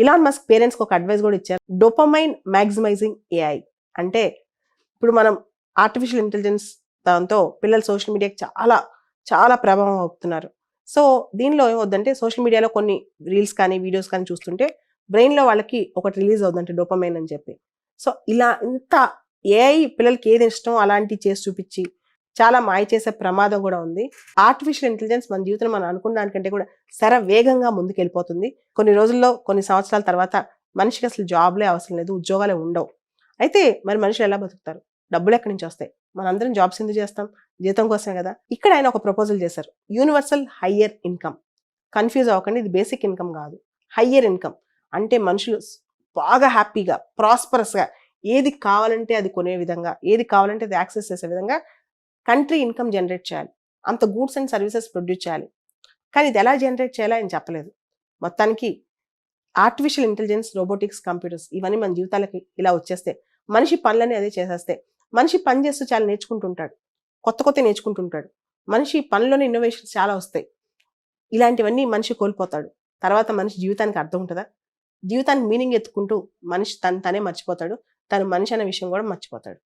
Elon Musk పేరెంట్స్కి ఒక advice కూడా ఇచ్చారు, డోపమైన్ మ్యాక్సిమైజింగ్ ఏఐ. అంటే ఇప్పుడు మనం ఆర్టిఫిషియల్ ఇంటెలిజెన్స్ దాంతో పిల్లలు సోషల్ మీడియాకి చాలా చాలా ప్రభావం అవుతున్నారు. సో దీనిలో ఏమవుద్దంటే సోషల్ మీడియాలో కొన్ని రీల్స్ కానీ వీడియోస్ కానీ చూస్తుంటే బ్రెయిన్లో వాళ్ళకి ఒకటి రిలీజ్ అవుతుందంటే డోపమైన్ అని చెప్పి. సో ఇలా ఇంత ఏఐ పిల్లలకి ఏది ఇష్టం అలాంటివి చేసి చూపించి చాలా మాయ చేసే ప్రమాదం కూడా ఉంది. ఆర్టిఫిషియల్ ఇంటెలిజెన్స్ మన జీవితంలో మనం అనుకున్న దానికంటే కూడా వేగంగా ముందుకు వెళ్ళిపోతుంది. కొన్ని రోజుల్లో కొన్ని సంవత్సరాల తర్వాత మనిషికి అసలు జాబ్లే అవసరం లేదు, ఉద్యోగాలే ఉండవు. అయితే మరి మనుషులు ఎలా బతుకుతారు? డబ్బులు ఎక్కడి నుంచి వస్తాయి? మనందరం జాబ్స్ ఎందుకు చేస్తాం? జీతం కోసమే కదా. ఇక్కడ ఆయన ఒక ప్రపోజల్ చేశారు, యూనివర్సల్ హయ్యర్ ఇన్కమ్. కన్ఫ్యూజ్ అవ్వకండి, ఇది బేసిక్ ఇన్కమ్ కాదు, హయ్యర్ ఇన్కమ్. అంటే మనుషులు బాగా హ్యాపీగా ప్రాస్పరస్గా ఏది కావాలంటే అది కొనే విధంగా, ఏది కావాలంటే అది యాక్సెస్ చేసే విధంగా కంట్రీ ఇన్కమ్ జనరేట్ చేయాలి, అంత గూడ్స్ అండ్ సర్వీసెస్ ప్రొడ్యూస్ చేయాలి. కానీ ఇది ఎలా జనరేట్ చేయాలో ఆయన చెప్పలేదు. మొత్తానికి ఆర్టిఫిషియల్ ఇంటెలిజెన్స్, రోబోటిక్స్, కంప్యూటర్స్ ఇవన్నీ మన జీవితాలకి ఇలా వచ్చేస్తే, మనిషి పనులని అదే చేసేస్తే, మనిషి పని చేస్తూ చాలా నేర్చుకుంటుంటాడు, కొత్త నేర్చుకుంటుంటాడు. మనిషి పనిలోనే ఇన్నోవేషన్స్ చాలా వస్తాయి. ఇలాంటివన్నీ మనిషి కోల్పోతాడు. తర్వాత మనిషి జీవితానికి అర్థం ఉంటుందా? జీవితానికి మీనింగ్ ఎత్తుకుంటూ మనిషి తనే మర్చిపోతాడు, తను మనిషి అనే విషయం కూడా మర్చిపోతాడు.